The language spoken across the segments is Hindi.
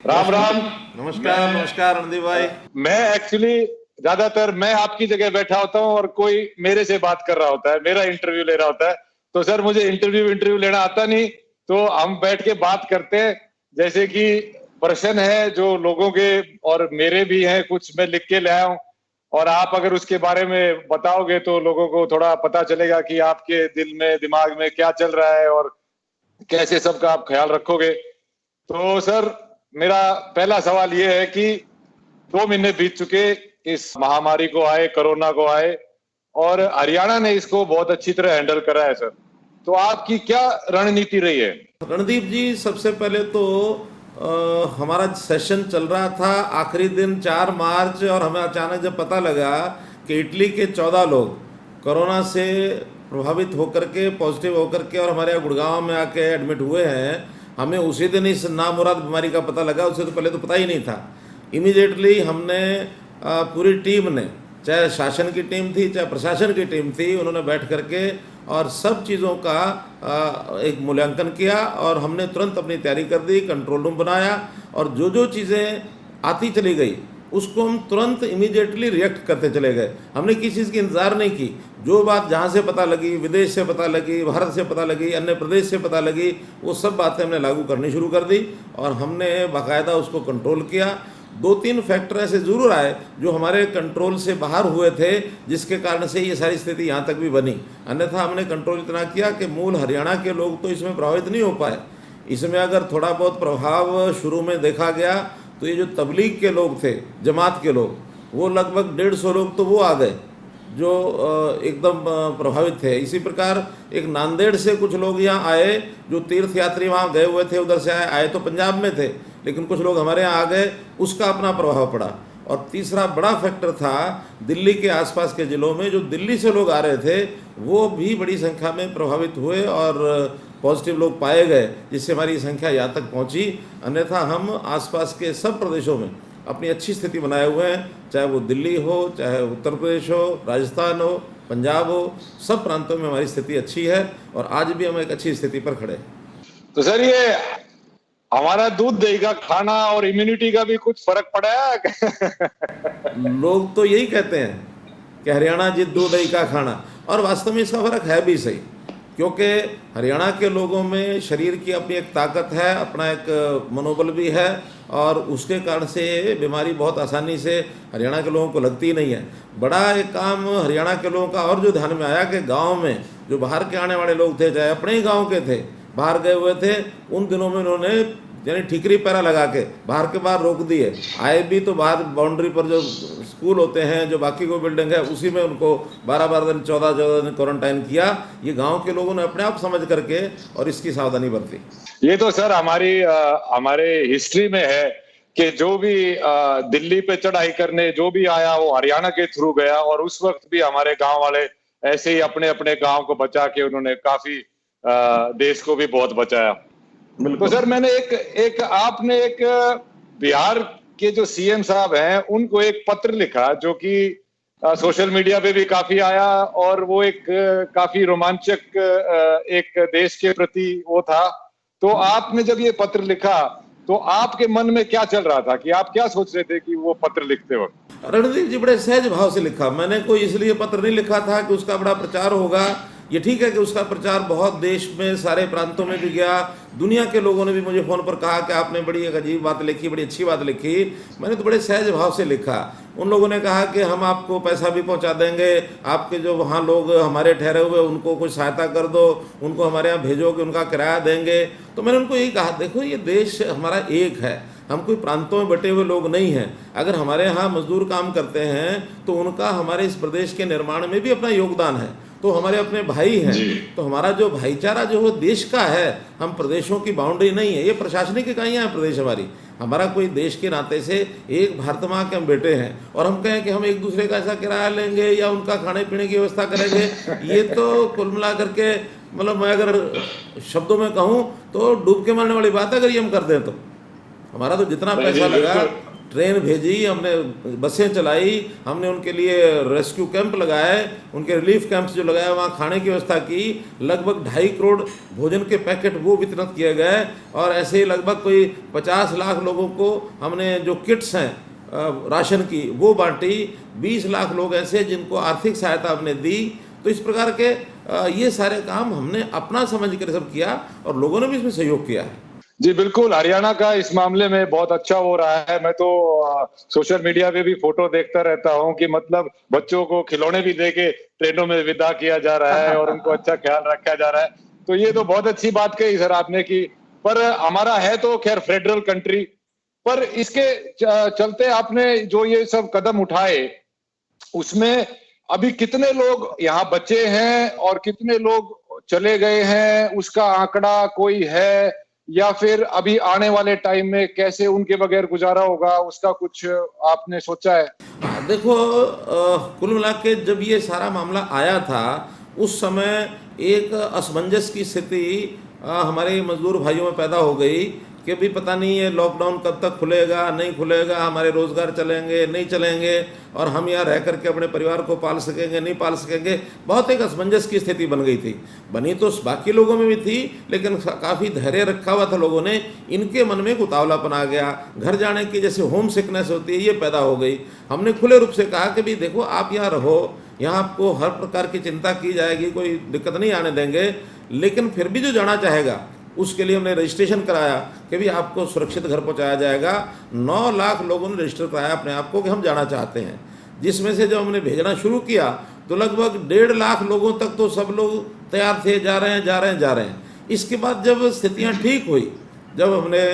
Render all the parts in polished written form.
राम नमस्कार। राम। नमस्कार मैं नमस्कार रणदीप भाई। मैं एक्चुअली ज्यादातर मैं आपकी जगह बैठा होता हूँ और कोई मेरे से बात कर रहा होता है, मेरा इंटरव्यू ले रहा होता है। तो सर मुझे इंटरव्यू लेना आता नहीं, तो हम बैठ के बात करते हैं। जैसे कि प्रश्न है जो लोगों के और मेरे भी हैं, कुछ मैं लिख के ले आया हूँ, और आप अगर उसके बारे में बताओगे तो लोगों को थोड़ा पता चलेगा कि आपके दिल में दिमाग में क्या चल रहा है और कैसे सबका आप ख्याल रखोगे। तो सर मेरा पहला सवाल ये है कि 2 महीने बीत चुके इस महामारी को आए, कोरोना को आए, और हरियाणा ने इसको बहुत अच्छी तरह हैंडल करा है सर। तो आपकी क्या रणनीति रही है? रणदीप जी, सबसे पहले तो हमारा सेशन चल रहा था आखिरी दिन 4 मार्च, और हमें अचानक जब पता लगा कि इटली के 14 लोग कोरोना से प्रभावित होकर के पॉजिटिव होकर के और हमारे यहाँ गुड़गांव में आके एडमिट हुए हैं, हमें उसी दिन इस नामुराद बीमारी का पता लगा। उससे तो पहले तो पता ही नहीं था। इमीडिएटली हमने पूरी टीम ने, चाहे शासन की टीम थी चाहे प्रशासन की टीम थी, उन्होंने बैठ करके और सब चीज़ों का एक मूल्यांकन किया, और हमने तुरंत अपनी तैयारी कर दी, कंट्रोल रूम बनाया, और जो जो चीज़ें आती चली गई उसको हम तुरंत इमीडिएटली रिएक्ट करते चले गए। हमने किसी चीज़ की इंतज़ार नहीं की। जो बात जहाँ से पता लगी, विदेश से पता लगी, भारत से पता लगी, अन्य प्रदेश से पता लगी, वो सब बातें हमने लागू करनी शुरू कर दी, और हमने बाकायदा उसको कंट्रोल किया। 2-3 फैक्टर ऐसे ज़रूर आए जो हमारे कंट्रोल से बाहर हुए थे, जिसके कारण से ये सारी स्थिति यहाँ तक भी बनी। अन्यथा हमने कंट्रोल इतना किया कि मूल हरियाणा के लोग तो इसमें प्रभावित नहीं हो पाए। इसमें अगर थोड़ा बहुत प्रभाव शुरू में देखा गया तो ये जो तबलीग के लोग थे, जमात के लोग, वो लगभग 150 लोग तो वो आ गए जो एकदम प्रभावित थे। इसी प्रकार एक नांदेड़ से कुछ लोग यहाँ आए जो तीर्थ यात्री वहाँ गए हुए थे, उधर से आए तो पंजाब में थे, लेकिन कुछ लोग हमारे यहाँ आ गए, उसका अपना प्रभाव पड़ा। और तीसरा बड़ा फैक्टर था दिल्ली के आसपास के ज़िलों में, जो दिल्ली से लोग आ रहे थे वो भी बड़ी संख्या में प्रभावित हुए और पॉजिटिव लोग पाए गए, जिससे हमारी संख्या यहाँ तक पहुँची। अन्यथा हम आसपास के सब प्रदेशों में अपनी अच्छी स्थिति बनाए हुए हैं, चाहे वो दिल्ली हो, चाहे उत्तर प्रदेश हो, राजस्थान हो, पंजाब हो, सब प्रांतों में हमारी स्थिति अच्छी है, और आज भी हम एक अच्छी स्थिति पर खड़े हैं। तो सर ये हमारा दूध दही का खाना और इम्यूनिटी का भी कुछ फर्क पड़ा है? लोग तो यही कहते हैं कि हरियाणा जित दूध दही का खाना, और वास्तव में इसका फर्क है भी सही, क्योंकि हरियाणा के लोगों में शरीर की अपनी एक ताकत है, अपना एक मनोबल भी है, और उसके कारण से बीमारी बहुत आसानी से हरियाणा के लोगों को लगती नहीं है। बड़ा एक काम हरियाणा के लोगों का और जो ध्यान में आया कि गांव में जो बाहर के आने वाले लोग थे, चाहे अपने ही गांव के थे, बाहर गए हुए थे, उन दिनों में उन्होंने यानी ठीकरी पैरा लगा के बाहर के बाहर रोक दिए। आए भी तो बाहर बाउंड्री पर जो स्कूल होते हैं, जो बाकी कोई बिल्डिंग है, उसी में उनको 12-12 दिन 14-14 दिन क्वारंटाइन किया। ये गांव के लोगों ने अपने आप समझ करके और इसकी सावधानी बरती। ये तो सर हमारे हिस्ट्री में है कि जो भी दिल्ली पे चढ़ाई करने जो भी आया वो हरियाणा के थ्रू गया, और उस वक्त भी हमारे गांव वाले ऐसे ही अपने अपने गांव को बचा के उन्होंने काफी देश को भी बहुत बचाया। तो सर मैंने एक एक आपने एक बिहार के जो सीएम साहब हैं उनको एक पत्र लिखा जो कि सोशल मीडिया पे भी काफी आया, और वो एक काफी रोमांचक एक देश के प्रति वो था। तो आपने जब ये पत्र लिखा तो आपके मन में क्या चल रहा था, कि आप क्या सोच रहे थे कि वो पत्र लिखते वक्त? रणदीप जी, बड़े सहज भाव से लिखा। मैंने कोई इसलिए पत्र नहीं लिखा था कि उसका बड़ा प्रचार होगा। ये ठीक है कि उसका प्रचार बहुत देश में सारे प्रांतों में भी गया, दुनिया के लोगों ने भी मुझे फ़ोन पर कहा कि आपने बड़ी एक अजीब बात लिखी, बड़ी अच्छी बात लिखी। मैंने तो बड़े सहज भाव से लिखा। उन लोगों ने कहा कि हम आपको पैसा भी पहुंचा देंगे, आपके जो वहाँ लोग हमारे ठहरे हुए उनको कुछ सहायता कर दो, उनको हमारे यहाँ भेजोगे, उनका किराया देंगे। तो मैंने उनको यही कहा, देखो ये देश हमारा एक है, हम कोई प्रांतों में बटे हुए लोग नहीं हैं। अगर हमारे यहाँ मजदूर काम करते हैं तो उनका हमारे इस प्रदेश के निर्माण में भी अपना योगदान है, तो हमारे अपने भाई हैं। तो हमारा जो भाईचारा जो वो देश का है, हम प्रदेशों की बाउंड्री नहीं है। ये प्रशासनिक इकाइयाँ हैं प्रदेश हमारा कोई देश के नाते से एक भारत माँ के हम बेटे हैं, और हम कहें कि हम एक दूसरे का ऐसा किराया लेंगे या उनका खाने पीने की व्यवस्था करेंगे, ये तो कुल मिला करके मतलब मैं अगर शब्दों में कहूँ तो डूब के मरने वाली बात है। अगर ये हम कर दें तो हमारा तो जितना पैसा लगा ट्रेन भेजी, हमने बसें चलाई, हमने उनके लिए रेस्क्यू कैंप लगाए, उनके रिलीफ कैंप्स जो लगाए, वहाँ खाने की व्यवस्था की। लगभग 2.5 करोड़ भोजन के पैकेट वो वितरित किए गए। और ऐसे ही लगभग कोई 50 लाख लोगों को हमने जो किट्स हैं राशन की वो बांटी। 20 लाख लोग ऐसे जिनको आर्थिक सहायता हमने दी। तो इस प्रकार के ये सारे काम हमने अपना समझ कर सब किया और लोगों ने भी इसमें सहयोग किया है। जी बिल्कुल, हरियाणा का इस मामले में बहुत अच्छा हो रहा है। मैं तो सोशल मीडिया पे भी फोटो देखता रहता हूँ कि मतलब बच्चों को खिलौने भी देके ट्रेनों में विदा किया जा रहा है और उनको अच्छा ख्याल रखा जा रहा है। तो ये तो बहुत अच्छी बात कही सर आपने की। पर हमारा है तो खैर फेडरल कंट्री, पर इसके चलते आपने जो ये सब कदम उठाए उसमें अभी कितने लोग यहाँ बचे हैं और कितने लोग चले गए हैं, उसका आंकड़ा कोई है? या फिर अभी आने वाले टाइम में कैसे उनके बगैर गुजारा होगा, उसका कुछ आपने सोचा है? देखो, कुल मिला के जब ये सारा मामला आया था उस समय एक असमंजस की स्थिति हमारे मजदूर भाइयों में पैदा हो गई कि भी पता नहीं ये लॉकडाउन कब तक खुलेगा, नहीं खुलेगा, हमारे रोज़गार चलेंगे नहीं चलेंगे, और हम यहाँ रह करके अपने परिवार को पाल सकेंगे नहीं पाल सकेंगे। बहुत एक असमंजस की स्थिति बन गई थी। बनी तो बाकी लोगों में भी थी, लेकिन काफ़ी धैर्य रखा हुआ था लोगों ने। इनके मन में एक उतावलापन आ गया, घर जाने की जैसे होम सिकनेस होती है ये पैदा हो गई। हमने खुले रूप से कहा कि भाई देखो, आप यहाँ रहो, यहाँ आपको हर प्रकार की चिंता की जाएगी, कोई दिक्कत नहीं आने देंगे, लेकिन फिर भी जो जाना चाहेगा उसके लिए हमने रजिस्ट्रेशन कराया कि भी आपको सुरक्षित घर पहुंचाया जाएगा। 9 लाख लोगों ने रजिस्टर कराया अपने आप को कि हम जाना चाहते हैं, जिसमें से जब हमने भेजना शुरू किया तो लगभग 1.5 लाख लोगों तक तो सब लोग तैयार थे, जा रहे हैं। इसके बाद जब स्थितियां ठीक हुई, जब हमने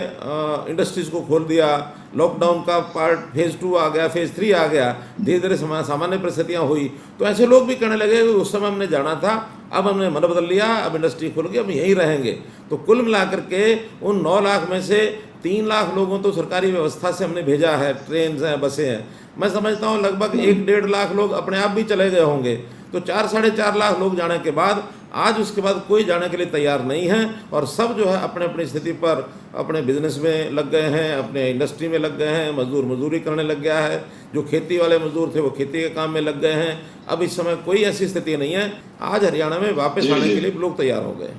इंडस्ट्रीज़ को खोल दिया, लॉकडाउन का पार्ट फेज़ 2 आ गया, फेज़ 3 आ गया, धीरे धीरे सामान्य परिस्थितियाँ हुई, तो ऐसे लोग भी कहने लगे उस समय हमने जाना था, अब हमने मन बदल लिया, अब इंडस्ट्री खुल गई, अब यहीं रहेंगे। तो कुल मिलाकर के उन 9 लाख में से 3 लाख लोगों तो सरकारी व्यवस्था से हमने भेजा है, ट्रेन हैं, बसें हैं। मैं समझता हूँ लगभग 1-1.5 लाख लोग अपने आप भी चले गए होंगे। तो 4-4.5 लाख लोग जाने के बाद आज उसके बाद कोई जाने के लिए तैयार नहीं है, और सब जो है अपने अपनी स्थिति पर अपने बिजनेस में लग गए हैं, अपने इंडस्ट्री में लग गए हैं, मजदूर मजदूरी करने लग गया है। जो खेती वाले मजदूर थे वो खेती के काम में लग गए हैं। अब इस समय कोई ऐसी स्थिति नहीं है। आज हरियाणा में वापस आने के लिए लोग तैयार हो गए।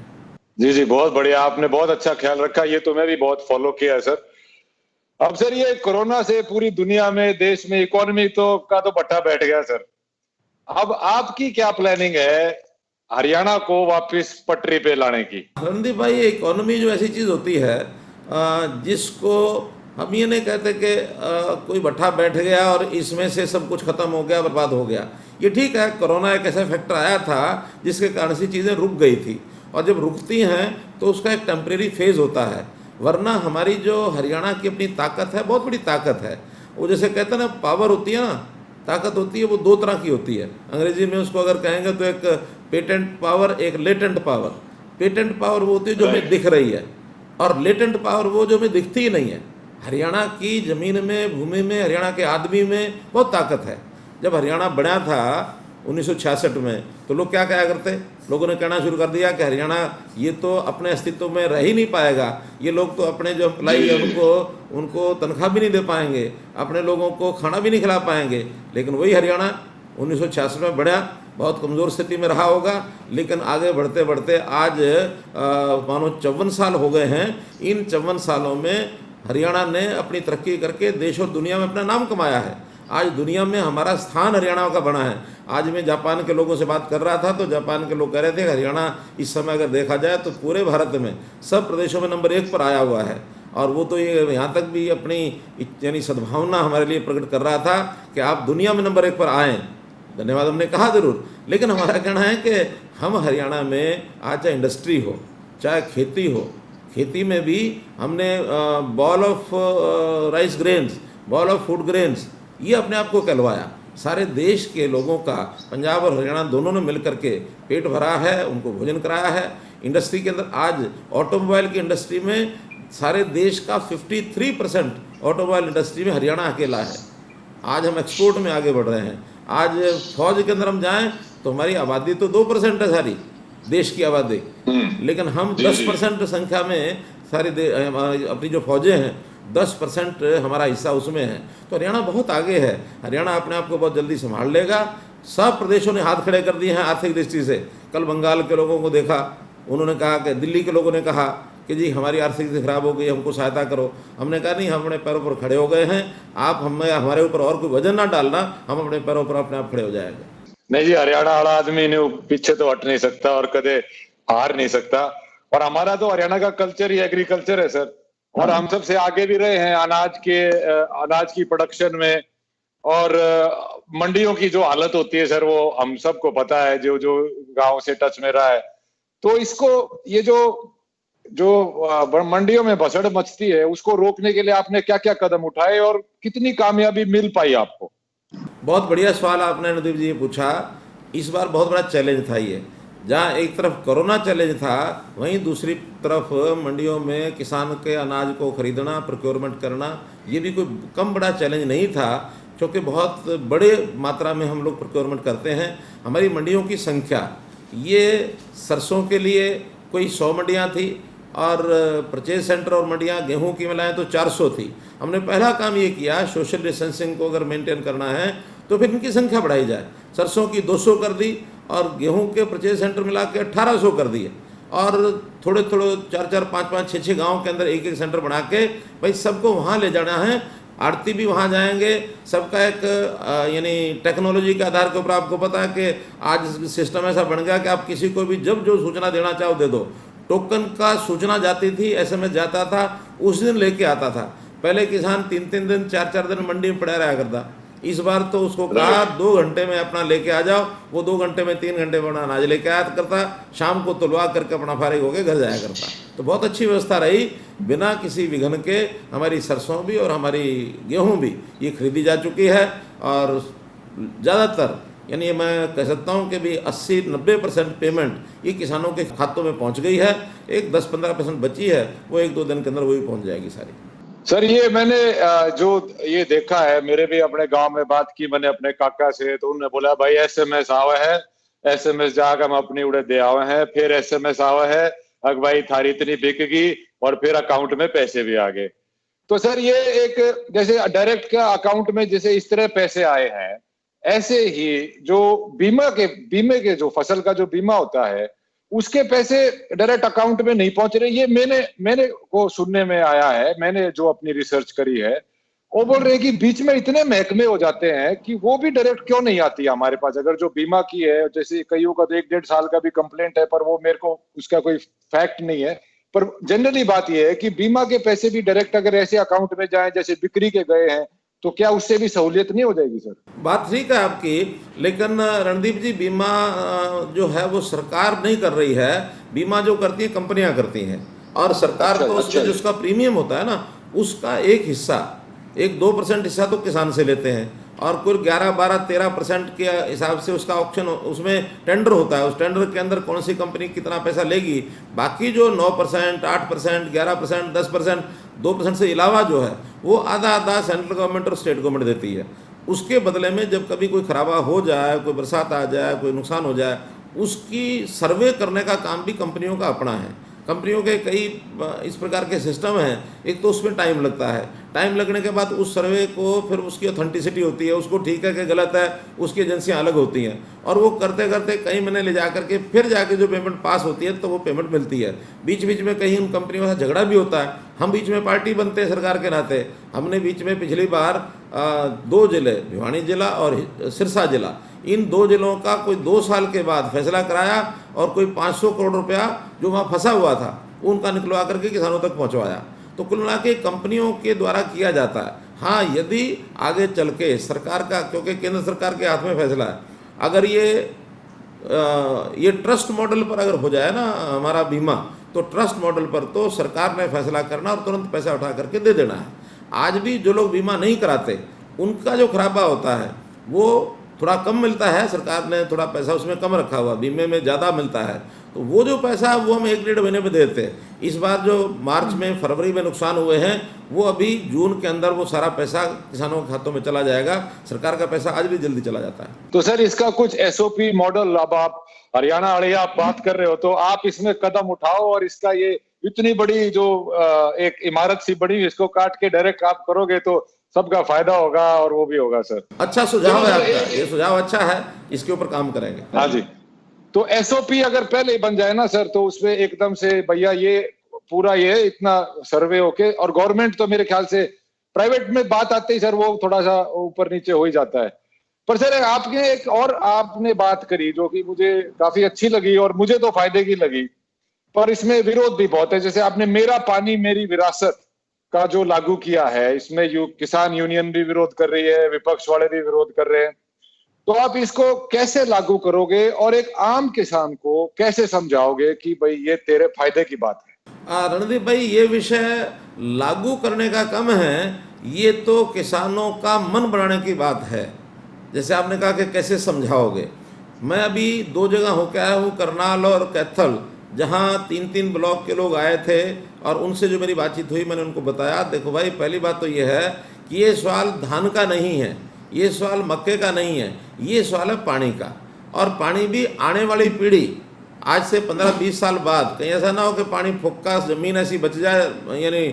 जी, बहुत बढ़िया, आपने बहुत अच्छा ख्याल रखा। ये तो मैं भी बहुत फॉलो किया है सर। अब सर ये कोरोना से पूरी दुनिया में, देश में इकोनॉमी का तो बट्टा बैठ गया सर। अब आपकी क्या प्लानिंग है हरियाणा को वापस पटरी पे लाने की? रणदीप भाई, इकोनॉमी जो ऐसी चीज़ होती है जिसको हम ये नहीं कहते कि कोई बट्टा बैठ गया और इसमें से सब कुछ खत्म हो गया, बर्बाद हो गया। ये ठीक है, कोरोना एक ऐसा फैक्टर आया था जिसके कारण से चीज़ें रुक गई थी, और जब रुकती हैं तो उसका एक टेम्परेरी फेज़ होता है। वरना हमारी जो हरियाणा की अपनी ताकत है, बहुत बड़ी ताकत है। वो जैसे कहते हैं ना, पावर होती है ना, ताकत होती है, वो 2 तरह की होती है। अंग्रेजी में उसको अगर कहेंगे तो एक पेटेंट पावर, एक लेटेंट पावर। पेटेंट पावर वो होती है जो हमें दिख रही है, और लेटेंट पावर वो जो हमें दिखती ही नहीं है। हरियाणा की ज़मीन में, भूमि में, हरियाणा के आदमी में बहुत ताकत है। जब हरियाणा बना था 1966 में, तो लोग क्या कहा करते, लोगों ने कहना शुरू कर दिया कि हरियाणा ये तो अपने अस्तित्व में रह ही नहीं पाएगा, ये लोग तो अपने जो एम्प्लॉई है उनको तनख्वाह भी नहीं दे पाएंगे, अपने लोगों को खाना भी नहीं खिला पाएंगे। लेकिन वही हरियाणा 1966 में बढ़ा, बहुत कमज़ोर स्थिति में रहा होगा, लेकिन आगे बढ़ते बढ़ते आज मानो 54 साल हो गए हैं। इन 54 सालों में हरियाणा ने अपनी तरक्की करके देश और दुनिया में अपना नाम कमाया है। आज दुनिया में हमारा स्थान हरियाणा का बना है। आज मैं जापान के लोगों से बात कर रहा था, तो जापान के लोग कह रहे थे हरियाणा इस समय अगर देखा जाए तो पूरे भारत में सब प्रदेशों में नंबर 1 पर आया हुआ है। और वो तो ये यहाँ तक भी अपनी यानी सद्भावना हमारे लिए प्रकट कर रहा था कि आप दुनिया में नंबर 1 पर आएँ। धन्यवाद हमने कहा ज़रूर, लेकिन हमारा कहना है कि हम हरियाणा में आज चाहे इंडस्ट्री हो, चाहे खेती हो, खेती में भी हमने ball of rice grains, ball of food grains, ये अपने आप को कहलवाया। सारे देश के लोगों का, पंजाब और हरियाणा दोनों ने मिल करके पेट भरा है, उनको भोजन कराया है। इंडस्ट्री के अंदर आज ऑटोमोबाइल की इंडस्ट्री में सारे देश का 53% ऑटोमोबाइल इंडस्ट्री में हरियाणा अकेला है। आज हम एक्सपोर्ट में आगे बढ़ रहे हैं। आज फौज के अंदर हम जाएं तो हमारी आबादी तो 2% है सारी देश की आबादी, लेकिन हम 10% संख्या में सारी अपनी जो फौजें हैं 10% हमारा हिस्सा उसमें है। तो हरियाणा बहुत आगे है, हरियाणा अपने आप को बहुत जल्दी संभाल लेगा। सब प्रदेशों ने हाथ खड़े कर दिए हैं आर्थिक दृष्टि से। कल बंगाल के लोगों को देखा, उन्होंने कहा कि दिल्ली के लोगों ने कहा कि जी हमारी आर्थिक स्थिति खराब हो गई, हमको सहायता करो। हमने कहा नहीं, हम अपने पैरों पर खड़े हो गए हैं, आप हमें हमारे ऊपर और कोई वजन ना डालना, हम अपने पैरों पर अपने आप खड़े हो जाएंगे। नहीं जी, हरियाणा वाला आदमी ने पीछे तो हट नहीं सकता और कदे हार नहीं सकता। और हमारा तो हरियाणा का कल्चर ही एग्रीकल्चर है सर, और हम सबसे आगे भी रहे हैं अनाज की प्रोडक्शन में। और मंडियों की जो हालत होती है सर, वो हम सबको पता है, जो जो गांव से टच में रहा है। तो इसको, ये जो जो मंडियों में भसड़ मचती है, उसको रोकने के लिए आपने क्या क्या कदम उठाए और कितनी कामयाबी मिल पाई आपको? बहुत बढ़िया सवाल आपने नदीप जी पूछा। इस बार बहुत बड़ा चैलेंज था ये। जहाँ एक तरफ कोरोना चैलेंज था, वहीं दूसरी तरफ मंडियों में किसान के अनाज को खरीदना, प्रोक्योरमेंट करना, ये भी कोई कम बड़ा चैलेंज नहीं था, क्योंकि बहुत बड़े मात्रा में हम लोग प्रोक्योरमेंट करते हैं। हमारी मंडियों की संख्या, ये सरसों के लिए कोई 100 मंडियाँ थी, और परचेज सेंटर और मंडियाँ गेहूं की मिलाएं तो 400 थी। हमने पहला काम ये किया, सोशल डिस्टेंसिंग को अगर मेंटेन करना है तो फिर इनकी संख्या बढ़ाई जाए। सरसों की 200 कर दी और गेहूं के परचेज सेंटर मिला के 1800 कर दिए, और थोड़े थोड़े 4-4, 5-5, 6-6 गाँव के अंदर एक एक सेंटर बना के भाई सबको वहाँ ले जाना है। आड़ती भी वहाँ जाएंगे, सबका एक यानी टेक्नोलॉजी के आधार के ऊपर आपको पता है कि आज सिस्टम ऐसा बन गया कि आप किसी को भी जब जो सूचना देना चाहो दे दो। टोकन का सूचना जाती थी, एसएमएस जाता था, उस दिन लेके आता था। पहले किसान 3-3 दिन 4-4 दिन मंडी में पड़ा रहा करता। इस बार तो उसको कहा 2 घंटे में अपना लेके आ जाओ, वो 2 घंटे में 3 घंटे में अपना अनाज लेके आया करता, शाम को तुलवा करके अपना फारिग होकर घर जाया करता। तो बहुत अच्छी व्यवस्था रही, बिना किसी विघ्न के हमारी सरसों भी और हमारी गेहूँ भी ये खरीदी जा चुकी है। और ज़्यादातर यानी मैं कह सकता हूँ कि भी 80-90% पेमेंट ये किसानों के खातों में पहुँच गई है। एक 10-15% बची है, वो 1-2 दिन के अंदर वो भी पहुँच जाएगी सारी। सर, ये मैंने जो ये देखा है, मेरे भी अपने गांव में बात की मैंने अपने काका से, तो उन्होंने बोला भाई एसएमएस आवा है, एसएमएस जाकर हम अपनी उड़े दे आवे हैं, फिर एसएमएस आवा है अग भाई थारी इतनी बिक गई, और फिर अकाउंट में पैसे भी आ गए। तो सर ये एक जैसे डायरेक्ट का अकाउंट में जैसे इस तरह पैसे आए हैं, ऐसे ही जो बीमे के जो फसल का जो बीमा होता है, उसके पैसे डायरेक्ट अकाउंट में नहीं पहुंच रहे। ये मैंने को सुनने में आया है, मैंने जो अपनी रिसर्च करी है, वो बोल रहे हैं कि बीच में इतने महकमे हो जाते हैं कि वो भी डायरेक्ट क्यों नहीं आती है हमारे पास। अगर जो बीमा की है, जैसे कईयों का तो 1-1.5 साल का भी कंप्लेंट है, पर वो मेरे को उसका कोई फैक्ट नहीं है। पर जनरली बात यह है कि बीमा के पैसे भी डायरेक्ट अगर ऐसे अकाउंट में जाए जैसे बिक्री के गए हैं, तो क्या उससे भी सहूलियत नहीं हो जाएगी सर? बात ठीक है आपकी, लेकिन रणदीप जी, बीमा जो है वो सरकार नहीं कर रही है। बीमा जो करती है कंपनियां करती हैं, और सरकार तो उसमें जो उसका प्रीमियम होता है ना, उसका एक हिस्सा, 1-2% हिस्सा तो किसान से लेते हैं, और कुल 11-12-13% के हिसाब से उसका ऑप्शन, उसमें टेंडर होता है। उस टेंडर के अंदर कौन सी कंपनी कितना पैसा लेगी, बाकी जो 9%, 8%, 11%, 10%, 2% से अलावा जो है वो आधा आधा सेंट्रल गवर्नमेंट और स्टेट गवर्नमेंट देती है। उसके बदले में जब कभी कोई खराबा हो जाए, कोई बरसात आ जाए, कोई नुकसान हो जाए, उसकी सर्वे करने का काम भी कंपनियों का अपना है। कंपनियों के कई इस प्रकार के सिस्टम हैं। एक तो उसमें टाइम लगता है, टाइम लगने के बाद उस सर्वे को फिर उसकी ऑथेंटिसिटी होती है, उसको ठीक है कि गलत है, उसकी एजेंसियां अलग होती हैं, और वो करते करते कई महीने ले जा करके फिर जाके जो पेमेंट पास होती है तो वो पेमेंट मिलती है। बीच बीच में कहीं उन कंपनियों से झगड़ा भी होता है, हम बीच में पार्टी बनते हैं सरकार के नाते। हमने बीच में पिछली बार 2 जिले, भिवानी जिला और सिरसा जिला, इन 2 जिलों का कोई 2 साल के बाद फैसला कराया, और कोई 500 करोड़ रुपया जो वहाँ फंसा हुआ था उनका निकलवा करके किसानों तक पहुँचवाया। तो कुल मिला के कंपनियों के द्वारा किया जाता है। हाँ, यदि आगे चल के सरकार का, क्योंकि केंद्र सरकार के हाथ में फैसला है, अगर ये ट्रस्ट मॉडल पर अगर हो जाए ना हमारा बीमा, तो ट्रस्ट मॉडल पर तो सरकार ने फैसला करना और तुरंत पैसा उठा करके दे देना है। आज भी जो लोग बीमा नहीं कराते, उनका जो खराबा होता है वो थोड़ा कम मिलता है। सरकार ने थोड़ा पैसा उसमें कम रखा हुआ, बीमे में ज़्यादा मिलता है, तो वो जो पैसा वो हम 1-1.5 महीने में देते हैं। इस बार जो मार्च में, फरवरी में नुकसान हुए हैं, वो अभी जून के अंदर वो सारा पैसा किसानों के खातों में चला जाएगा। सरकार का पैसा आज भी जल्दी चला जाता है। तो सर इसका कुछ एसओपी मॉडल, अब आप हरियाणा वाले आप बात कर रहे हो, तो आप इसमें कदम उठाओ और इसका ये इतनी बड़ी जो एक इमारत सी बनी, इसको काट के डायरेक्ट आप करोगे तो सबका फायदा होगा और वो भी होगा सर। अच्छा सुझाव है आपका, ये सुझाव अच्छा है, इसके ऊपर काम करेंगे। हाँ जी, तो एसओपी अगर पहले ही बन जाए ना सर, तो उसमें एकदम से भैया ये पूरा ये इतना सर्वे होके, और गवर्नमेंट तो मेरे ख्याल से, प्राइवेट में बात आते ही सर वो थोड़ा सा ऊपर नीचे हो ही जाता है। पर सर आपने एक और आपने बात करी जो कि मुझे काफी अच्छी लगी और मुझे तो फायदे की लगी, पर इसमें विरोध भी बहुत है। जैसे आपने मेरा पानी मेरी विरासत का जो लागू किया है, इसमें किसान यूनियन भी विरोध कर रही है, विपक्ष वाले भी विरोध कर रहे हैं, तो आप इसको कैसे लागू करोगे और एक आम किसान को कैसे समझाओगे कि भाई ये तेरे फायदे की बात है? रणदीप भाई, ये विषय लागू करने का कम है, ये तो किसानों का मन बनाने की बात है। जैसे आपने कहा कि कैसे समझाओगे, मैं अभी 2 जगह होकर आया हूँ, करनाल और कैथल, जहाँ 3-3 ब्लॉक के लोग आए थे और उनसे जो मेरी बातचीत हुई, मैंने उनको बताया देखो भाई, पहली बात तो ये है कि ये सवाल धान का नहीं है, ये सवाल मक्के का नहीं है, ये सवाल है पानी का। और पानी भी आने वाली पीढ़ी, आज से 15-20 साल बाद कहीं ऐसा ना हो कि पानी फुक्का ज़मीन ऐसी बच जाए, यानी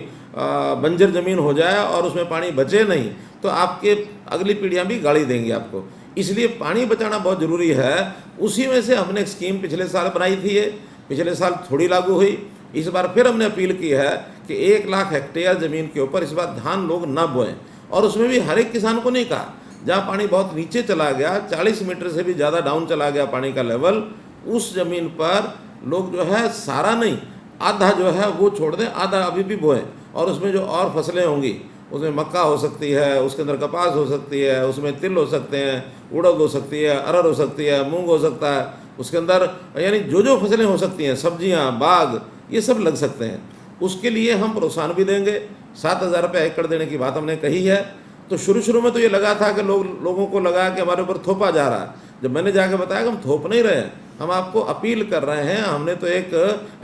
बंजर ज़मीन हो जाए और उसमें पानी बचे नहीं, तो आपके अगली पीढ़ियां भी गाली देंगी आपको। इसलिए पानी बचाना बहुत ज़रूरी है। उसी में से हमने एक स्कीम पिछले साल बनाई थी, ये पिछले साल थोड़ी लागू हुई, इस बार फिर हमने अपील की है कि 1 लाख हेक्टेयर ज़मीन के ऊपर इस बार धान लोग ना बोएं। और उसमें भी हर एक किसान को नहीं कहा, जहाँ पानी बहुत नीचे चला गया, 40 मीटर से भी ज़्यादा डाउन चला गया पानी का लेवल, उस ज़मीन पर लोग जो है सारा नहीं, आधा जो है वो छोड़ दें, आधा अभी भी बोएं। और उसमें जो और फसलें होंगी, उसमें मक्का हो सकती है, उसके अंदर कपास हो सकती है, उसमें तिल हो सकते हैं, उड़द हो सकती है, अरहर हो सकती है, मूंग हो सकता है, उसके अंदर यानी जो जो फसलें हो सकती हैं, सब्जियां, बाग, ये सब लग सकते हैं। उसके लिए हम प्रोत्साहन भी देंगे, 7,000 रुपये एकड़ देने की बात हमने कही है। तो शुरू में तो ये लगा था कि लोगों को लगा कि हमारे ऊपर थोपा जा रहा है। जब मैंने जाके बताया कि हम थोप नहीं रहे हैं, हम आपको अपील कर रहे हैं, हमने तो एक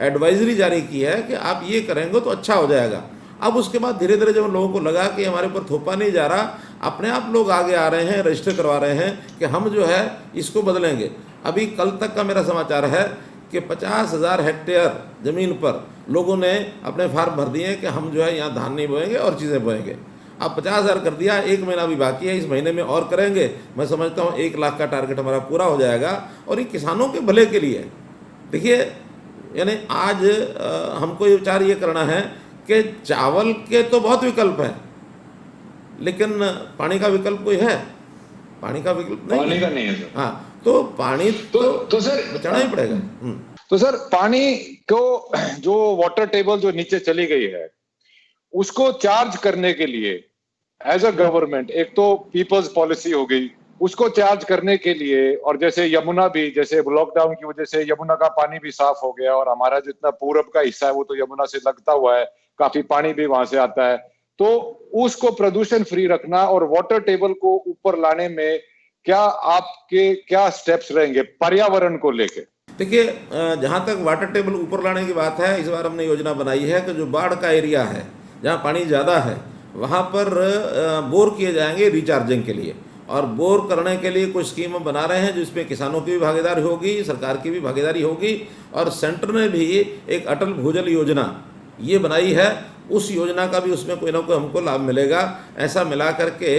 एडवाइजरी जारी की है कि आप ये करेंगे तो अच्छा हो जाएगा। अब उसके बाद धीरे धीरे जब लोगों को लगा कि हमारे ऊपर थोपा नहीं जा रहा, अपने आप लोग आगे आ रहे हैं, रजिस्टर करवा रहे हैं कि हम जो है इसको बदलेंगे। अभी कल तक का मेरा समाचार है कि 50,000 हेक्टेयर ज़मीन पर लोगों ने अपने फार्म भर दिए कि हम जो है यहाँ धान नहीं बोएंगे और चीज़ें बोएंगे। अब 50,000 कर दिया, 1 महीना भी बाकी है, इस महीने में और करेंगे। मैं समझता हूँ 1 लाख का टारगेट हमारा पूरा हो जाएगा और ये किसानों के भले के लिए। देखिए, यानी आज हमको ये विचार ये करना है कि चावल के तो बहुत विकल्प हैं, लेकिन पानी का विकल्प कोई है? पानी का विकल्प नहीं, पानी का नहीं है सर। हाँ, तो पानी तो सर बचाना ही पड़ेगा। तो सर पानी को जो वाटर टेबल जो नीचे चली गई है, उसको चार्ज करने के लिए एज अ गवर्नमेंट, एक तो पीपल्स पॉलिसी हो गई, उसको चार्ज करने के लिए, और जैसे यमुना भी, जैसे लॉकडाउन की वजह से यमुना का पानी भी साफ हो गया और हमारा जितना पूरब का हिस्सा है वो तो यमुना से लगता हुआ है, काफी पानी भी वहां से आता है, तो उसको प्रदूषण फ्री रखना और वाटर टेबल को ऊपर लाने में क्या स्टेप्स रहेंगे पर्यावरण को लेके? देखिए, जहाँ तक वाटर टेबल ऊपर लाने की बात है, इस बार हमने योजना बनाई है कि जो बाढ़ का एरिया है, जहाँ पानी ज़्यादा है, वहाँ पर बोर किए जाएंगे रिचार्जिंग के लिए। और बोर करने के लिए कुछ स्कीम हम बना रहे हैं जिसमें किसानों की भी भागीदारी होगी, सरकार की भी भागीदारी होगी, और सेंटर ने भी एक अटल भूजल योजना ये बनाई है। उस योजना का भी उसमें कोई ना कोई हमको लाभ मिलेगा। ऐसा मिला करके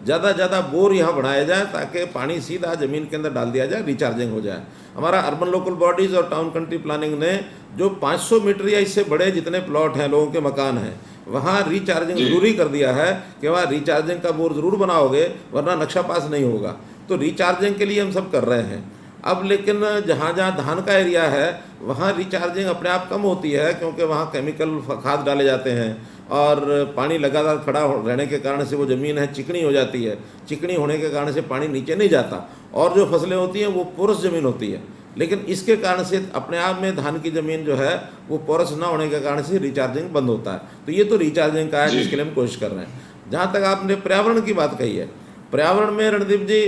ज़्यादा ज़्यादा बोर यहाँ बनाया जाए ताकि पानी सीधा ज़मीन के अंदर डाल दिया जाए, रिचार्जिंग हो जाए। हमारा अर्बन लोकल बॉडीज़ और टाउन कंट्री प्लानिंग ने जो 500 मीटर या इससे बड़े जितने प्लॉट हैं, लोगों के मकान हैं, वहाँ रिचार्जिंग ज़रूरी कर दिया है कि वहाँ रिचार्जिंग का बोर ज़रूर बनाओगे, वरना नक्शा पास नहीं होगा। तो रिचार्जिंग के लिए हम सब कर रहे हैं। अब लेकिन जहाँ जहाँ धान का एरिया है वहाँ रिचार्जिंग अपने आप कम होती है, क्योंकि वहाँ केमिकल खाद डाले जाते हैं और पानी लगातार खड़ा रहने के कारण से वो ज़मीन है चिकनी हो जाती है। चिकनी होने के कारण से पानी नीचे नहीं जाता और जो फसलें होती हैं वो पोरस ज़मीन होती है। लेकिन इसके कारण से अपने आप में धान की ज़मीन जो है वो पोरस ना होने के कारण से रिचार्जिंग बंद होता है। तो ये तो रिचार्जिंग का है जिसके लिए हम कोशिश कर रहे हैं। जहाँ तक आपने पर्यावरण की बात कही है, पर्यावरण में रणदीप जी,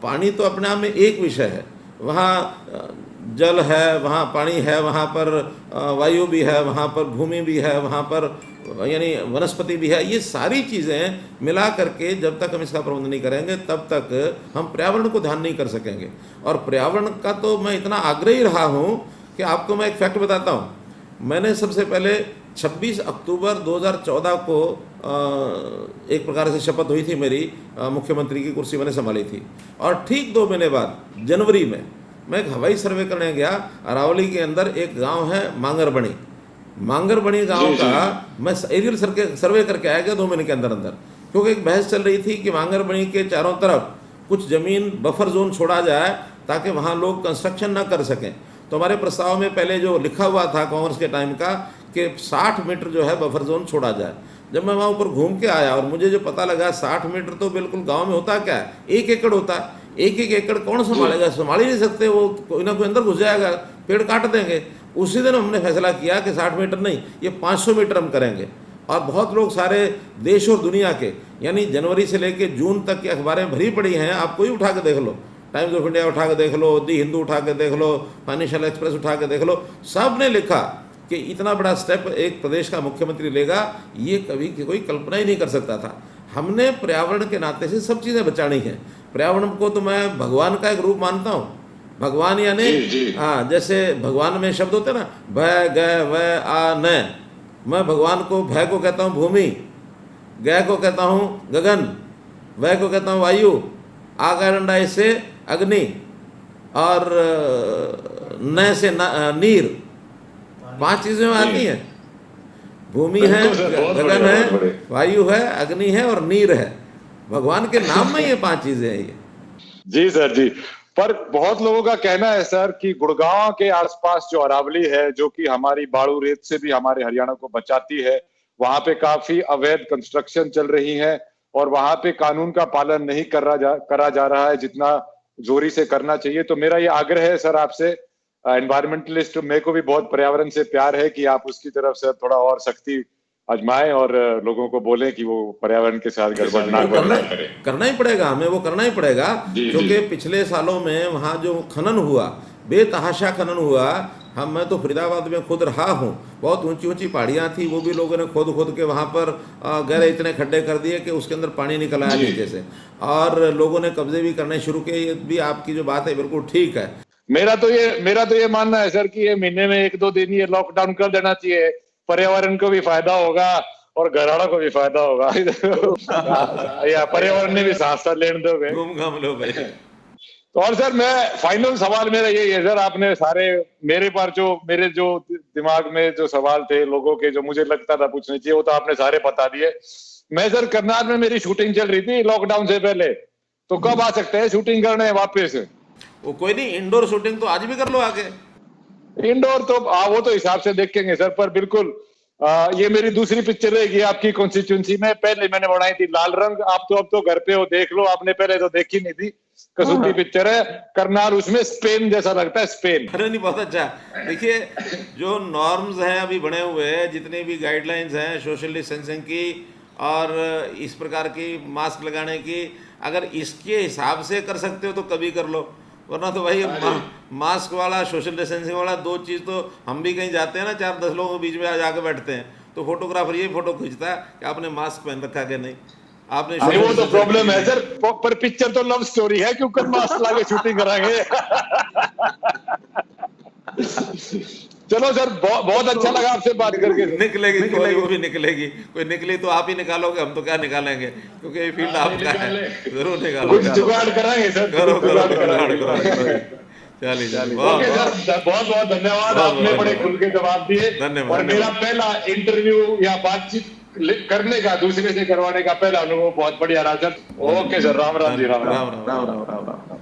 पानी तो अपने आप में एक विषय है। वहाँ जल है, वहाँ पानी है, वहाँ पर वायु भी है, वहाँ पर भूमि भी है, वहाँ पर यानी वनस्पति भी है। ये सारी चीज़ें मिला करके जब तक हम इसका प्रबंध नहीं करेंगे तब तक हम पर्यावरण को ध्यान नहीं कर सकेंगे। और पर्यावरण का तो मैं इतना आग्रही रहा हूँ कि आपको मैं एक फैक्ट बताता हूँ। मैंने सबसे पहले 26 अक्टूबर 2014 को एक प्रकार से शपथ हुई थी मेरी, मुख्यमंत्री की कुर्सी मैंने संभाली थी, और ठीक 2 महीने बाद जनवरी में मैं एक हवाई सर्वे करने गया। अरावली के अंदर एक गांव है मांगरबणी, मांगरबणी गांव का मैं एरियल सर्वे करके आया गया 2 महीने के अंदर अंदर, क्योंकि एक बहस चल रही थी कि मांगरबणी के चारों तरफ कुछ ज़मीन बफर जोन छोड़ा जाए ताकि वहाँ लोग कंस्ट्रक्शन ना कर सकें। तो हमारे प्रस्ताव में पहले जो लिखा हुआ था कांग्रेस के टाइम का कि 60 मीटर जो है बफर जोन छोड़ा जाए। जब मैं वहाँ ऊपर घूम के आया और मुझे जो पता लगा 60 मीटर तो बिल्कुल गांव में होता क्या है, 1 एकड़ होता है। 1 एकड़ कौन संभालेगा, संभाल ही नहीं सकते, वो कोई ना कोई अंदर घुस जाएगा, पेड़ काट देंगे। उसी दिन हमने फैसला किया कि 60 मीटर नहीं, ये 500 मीटर हम करेंगे। और बहुत लोग सारे देश और दुनिया के, यानी जनवरी से लेकर जून तक की अखबारें भरी पड़ी हैं, आप कोई उठा के देख लो, टाइम्स ऑफ इंडिया उठा के देख लो, दी हिंदू उठा के देख लो, फाइनेंशियल एक्सप्रेस उठा के देख लो, सब ने लिखा कि इतना बड़ा स्टेप एक प्रदेश का मुख्यमंत्री लेगा, ये कभी कोई कल्पना ही नहीं कर सकता था। हमने पर्यावरण के नाते से सब चीज़ें बचानी हैं। पर्यावरण को तो मैं भगवान का एक रूप मानता हूँ। भगवान यानी हाँ, जैसे भगवान में शब्द होते हैं ना, भय गय वय आ न, मैं भगवान को भय को कहता हूँ भूमि, गय को कहता हूँ गगन, वय को कहता हूँ वायु, आकांडा से अग्नि, और न से नीर। 5 चीजें आती हैं, भूमि है, गगन है, वायु है, अग्नि है और नीर है। भगवान के नाम में ये 5 चीजें हैं ये। जी सर जी। पर बहुत लोगों का कहना है सर कि गुड़गांव के आसपास जो अरावली है, जो कि हमारी बाड़ू रेत से भी हमारे हरियाणा को बचाती है, वहां पे काफी अवैध कंस्ट्रक्शन चल रही है और वहां पे कानून का पालन नहीं करा जा रहा है जितना जोरी से करना चाहिए। तो मेरा ये आग्रह है सर आपसे, एनवायरमेंटलिस्ट मेरे को भी बहुत पर्यावरण से प्यार है, कि आप उसकी तरफ से थोड़ा और सख्ती आजमाएं और लोगों को बोलें कि वो पर्यावरण के साथ गड़बड़ ना करें। करना ही पड़ेगा हमें, वो करना ही पड़ेगा, क्योंकि पिछले सालों में वहाँ जो खनन हुआ, बेतहाशा खनन हुआ, मैं तो फरीदाबाद में खुद रहा हूँ, बहुत ऊंची ऊंची पहाड़ियाँ थी, वो भी लोगों ने खोद के वहाँ पर गहरे इतने खड्डे कर दिए कि उसके अंदर पानी निकल आया नीचे से, और लोगों ने कब्जे भी करने शुरू किए। ये भी आपकी जो बात है बिल्कुल ठीक है। मेरा तो ये मानना है सर कि ये महीने में 1-2 दिन ये लॉकडाउन कर देना चाहिए, पर्यावरण को भी फायदा होगा और घराड़ों को भी फायदा होगा। या पर्यावरण ने भी साथ साथ लेने दोगे, घूम घाम लो भाई। तो और सर मैं फाइनल सवाल मेरा यही है सर, आपने सारे मेरे जो दिमाग में जो सवाल थे लोगों के, जो मुझे लगता था पूछने चाहिए, वो तो आपने सारे बता दिए। मैं सर करनाल में मेरी शूटिंग चल रही थी लॉकडाउन से पहले, तो कब आ सकते हैं शूटिंग करने वापस? वो कोई नहीं, इंडोर शूटिंग तो आज भी कर लो आगे। इंडोर तो वो तो हिसाब से देखेंगे सर, पर बिल्कुल ये मेरी दूसरी पिक्चर रहेगी आपकी कॉन्स्टिट्यूंसी में। पहले मैंने बनाई थी लाल रंग, आप तो अब तो घर पे हो, देख लो, आपने पहले तो देखी नहीं थी, कसूती पिक्चर है करनाल, उसमें स्पेन जैसा लगता है, स्पेन। अरे नहीं, बहुत अच्छा। देखिए जो नॉर्म्स हैं अभी बने हुए हैं, जितनी भी गाइडलाइंस हैं सोशल डिस्टेंसिंग की और इस प्रकार की मास्क लगाने की, अगर इसके हिसाब से कर सकते हो तो कभी कर लो, वरना तो भाई मास्क वाला, सोशल डिस्टेंसिंग वाला, 2 चीज़ तो हम भी कहीं जाते हैं ना, 4-10 लोगों के बीच में जाकर बैठते हैं, तो फोटोग्राफर ये फोटो खींचता है कि आपने मास्क पहन रखा है कि नहीं, आपने। वो तो प्रॉब्लम है सर, पर पिक्चर तो लव स्टोरी है, क्योंकि मास्क लगा के शूटिंग कराएंगे। चलो सर, बहुत अच्छा लगा आपसे बात करके। निकलेगी कोई, वो भी निकलेगी, कोई निकली तो आप ही निकालोगे, हम तो क्या निकालेंगे, क्योंकि ये फील्ड आपका है, जरूर निकालो। कुछ जुगाड़ कराएंगे सर, करो। चलिए ओके सर, बहुत धन्यवाद, आपने बड़े खुल के जवाब दिए। धन्यवाद। और मेरा पहला इंटरव्यू या बातचीत करने का, दूसरे से करवाने का पहला अनुभव बहुत बढ़िया रहा sir. Okay sir, Ram Ram ji, Ram Ram.